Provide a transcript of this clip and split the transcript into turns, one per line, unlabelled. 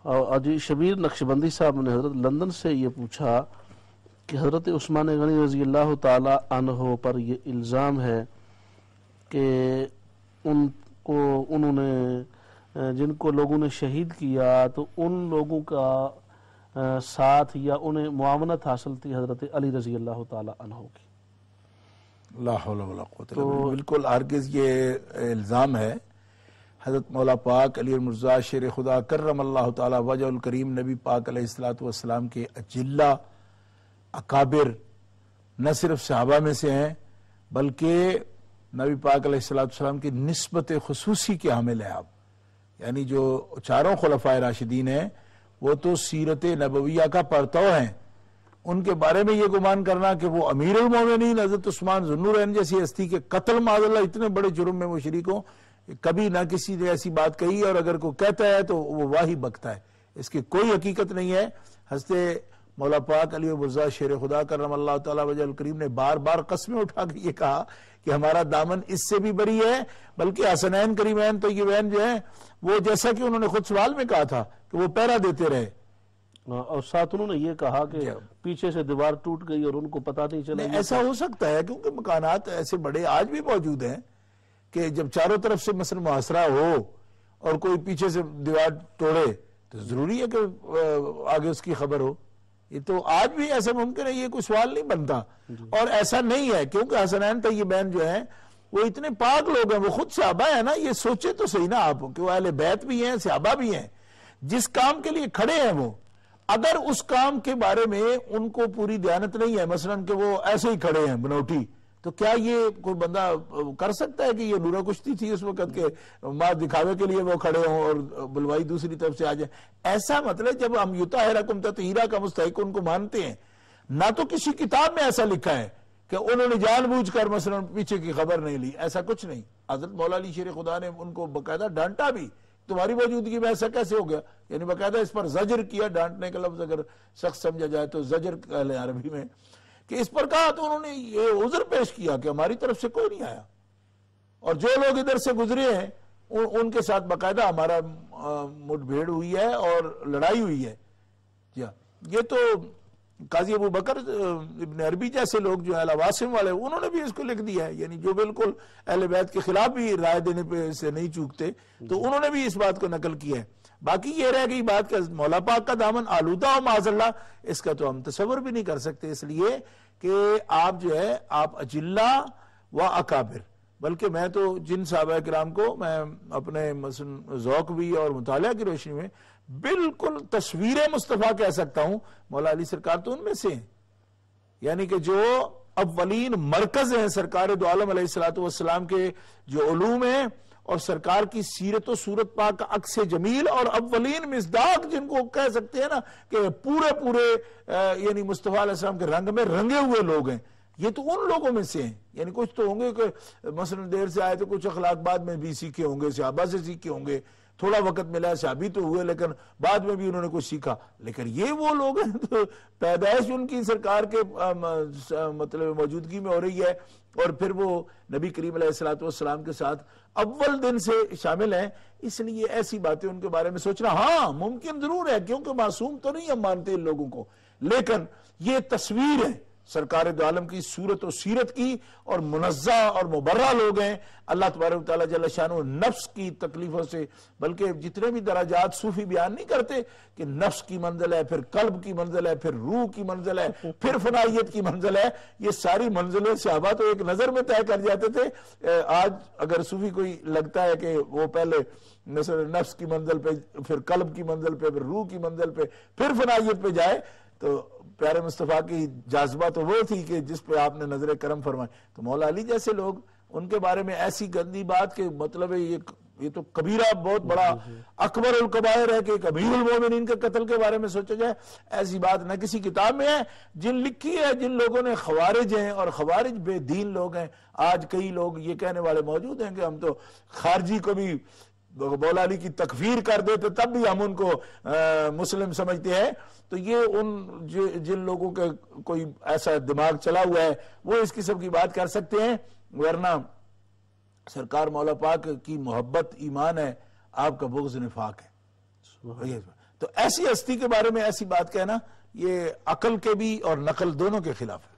اجی شبیر نقشبندی صاحب نے حضرت لندن سے یہ پوچھا کہ حضرت عثمان غنی رضی اللہ تعالی عنہ پر یہ الزام ہے کہ انہوں نے جن کو لوگوں نے شہید کیا تو ان لوگوں کا ساتھ یا انہیں معاونت حاصل تھی حضرت علی رضی اللہ تعالی عنہ کی.
لا حول ولا قوت الا باللہ. بالکل ہرگز یہ الزام ہے. حضرت مولا پاک علی المرضی شیر خدا کرم اللہ تعالی وجہ الکریم نبی پاک علیہ السلام کے اجلہ اکابر نہ صرف صحابہ میں سے ہیں بلکہ نبی پاک علیہ السلام کی نسبت خصوصی کے حامل ہیں آپ. یعنی جو چاروں خلفائے راشدین ہیں وہ تو سیرت نبویہ کا پرتو ہیں. ان کے بارے میں یہ گمان کرنا کہ وہ امیر المومنین حضرت عثمان ذو النورین جیسی ہستی کے قتل معاذ اللہ اتنے بڑے جرم میں وہ شریک ہوں، کبھی نہ کسی نے ایسی بات کہی، اور اگر کوئی کہتا ہے تو وہ واہی بکتا ہے، اس کی کوئی حقیقت نہیں ہے. حضرت مولا پاک علی المرضی شیر خدا کرم اللہ تعالی وجہ الکریم نے بار بار قسمیں اٹھا کے یہ کہا کہ ہمارا دامن اس سے بھی بری ہے، بلکہ حسنین کریمین طیبین جو ہیں وہ جیسا کہ انہوں نے خود سوال میں کہا تھا کہ وہ پہرا دیتے رہے.
اور ساتھ انہوں نے یہ کہا کہ پیچھے سے دیوار ٹوٹ گئی اور ان کو پتہ نہیں چلا.
ایسا ہو سکتا ہے کیونکہ مکانات ایسے بڑے آج بھی موجود ہیں کہ جب چاروں طرف سے مثلا محاصرہ ہو اور کوئی پیچھے سے دیوار توڑے تو ضروری ہے کہ آگے اس کی خبر ہو. یہ تو آج بھی ایسا ممکن ہے، یہ کوئی سوال نہیں بنتا. اور ایسا نہیں ہے کیونکہ حسنین طیبین جو ہیں وہ اتنے پاک لوگ ہیں، وہ خود صحابہ ہیں نا. یہ سوچے تو صحیح نا آپ کہ وہ اہل بیت بھی ہیں، صحابہ بھی ہیں. جس کام کے لیے کھڑے ہیں وہ اگر اس کام کے بارے میں ان کو پوری دیانت نہیں ہے، مثلا کہ وہ ایسے ہی کھڑے ہیں بنوٹی، تو کیا یہ کوئی بندہ کر سکتا ہے کہ یہ نورہ کشتی تھی اس وقت کے ماں دکھاوے کے لیے وہ کھڑے ہوں اور بلوائی دوسری طرف سے آ جائے؟ ایسا مطلب جب ہم یطہرکم تطہیرا کا مستحق ان کو مانتے ہیں، نہ تو کسی کتاب میں ایسا لکھا ہے کہ انہوں نے جان بوجھ کر مثلا پیچھے کی خبر نہیں لی، ایسا کچھ نہیں. حضرت مولا علی شیر خدا نے ان کو باقاعدہ ڈانٹا بھی، تمہاری موجودگی میں ایسا کیسے ہو گیا؟ یعنی باقاعدہ اس پر زجر کیا. ڈانٹنے کا لفظ اگر سخت سمجھا جائے تو زجر کہہ لیں عربی میں، کہ اس پر کہا تو انہوں نے یہ عذر پیش کیا کہ ہماری طرف سے کوئی نہیں آیا، اور جو لوگ ادھر سے گزرے ہیں ان کے ساتھ باقاعدہ ہمارا مٹ بھیڑ ہوئی ہے اور لڑائی ہوئی ہے. یہ تو قاضی ابو بکر ابن عربی جیسے لوگ جو اہل واسم والے انہوں نے بھی اس کو لکھ دیا ہے، یعنی جو بالکل اہل بیت کے خلاف بھی رائے دینے پہ سے نہیں چوکتے، تو انہوں نے بھی اس بات کو نقل کیا ہے. باقی یہ رہ گئی بات کہ مولا پاک کا دامن آلودہ ہو معاذ اللہ، اس کا تو ہم تصور بھی نہیں کر سکتے، اس لیے کہ آپ جو ہے آپ اجلہ و اکابر، بلکہ میں تو جن صحابہ کرام کو میں اپنے ذوق بھی اور مطالعہ کی روشنی میں بالکل تصویر مصطفیٰ کہہ سکتا ہوں، مولا علی سرکار تو ان میں سے ہیں. یعنی کہ جو اولین مرکز ہیں سرکار دو عالم علیہ السلام کے جو علوم ہیں، اور سرکار کی سیرت و صورت پاک کا عکس جمیل، اور اولین مصداق جن کو کہہ سکتے ہیں نا کہ پورے یعنی مصطفیٰ علیہ السلام کے رنگ میں رنگے ہوئے لوگ ہیں، یہ تو ان لوگوں میں سے ہیں. یعنی کچھ تو ہوں گے کہ مثلا دیر سے آئے تو کچھ اخلاق بعد میں بھی سیکھے ہوں گے، صحابہ سے سیکھے ہوں گے، تھوڑا وقت ملا صحابی تو ہوئے لیکن بعد میں بھی انہوں نے کچھ سیکھا. لیکن یہ وہ لوگ ہیں تو پیدائش ان کی سرکار کے مطلب موجودگی میں ہو رہی ہے، اور پھر وہ نبی کریم علیہ السلام کے ساتھ اول دن سے شامل ہیں. اس لیے ایسی باتیں ان کے بارے میں سوچنا ہاں ممکن ضرور ہے، کیونکہ معصوم تو نہیں ہم مانتے ان لوگوں کو، لیکن یہ تصویر ہے سرکار دو عالم کی صورت و سیرت کی، اور منزہ اور مبرہ لوگ ہیں. اللہ تبارک و تعالیٰ جل شانہ نفس کی تکلیفوں سے، بلکہ جتنے بھی درجات صوفی بیان نہیں کرتے کہ نفس کی منزل ہے، پھر قلب کی منزل ہے، پھر روح کی منزل ہے، پھر فنائیت کی منزل ہے. یہ ساری منزلیں صحابہ تو ایک نظر میں طے کر جاتے تھے. آج اگر صوفی کوئی لگتا ہے کہ وہ پہلے مثلا نفس کی منزل پہ، پھر قلب کی منزل پہ، پھر روح کی منزل پہ، پھر فنائیت پہ جائے، تو پیارے مصطفیٰ کی جاذبہ تو وہ تھی کہ جس پہ آپ نے نظر کرم فرمائے. تو مولا علی جیسے لوگ، ان کے بارے میں ایسی گندی بات کہ مطلب یہ تو کبیرہ بہت بڑا اکبر الکبائر ہے کہ امیر المومنین کے قتل کے بارے میں سوچا جائے. ایسی بات نہ کسی کتاب میں ہے. جن لکھی ہے جن لوگوں نے، خوارج ہیں، اور خوارج بے دین لوگ ہیں. آج کئی لوگ یہ کہنے والے موجود ہیں کہ ہم تو خارجی کو بھی مولا علی کی تکفیر کر دیتے تب بھی ہم ان کو مسلم سمجھتے ہیں. تو یہ ان جن لوگوں کے کوئی ایسا دماغ چلا ہوا ہے وہ اس قسم کی بات کر سکتے ہیں، ورنہ سرکار مولا پاک کی محبت ایمان ہے، آپ کا بغض نفاق ہے. تو ایسی ہستی کے بارے میں ایسی بات کہنا یہ عقل کے بھی اور نقل دونوں کے خلاف ہے.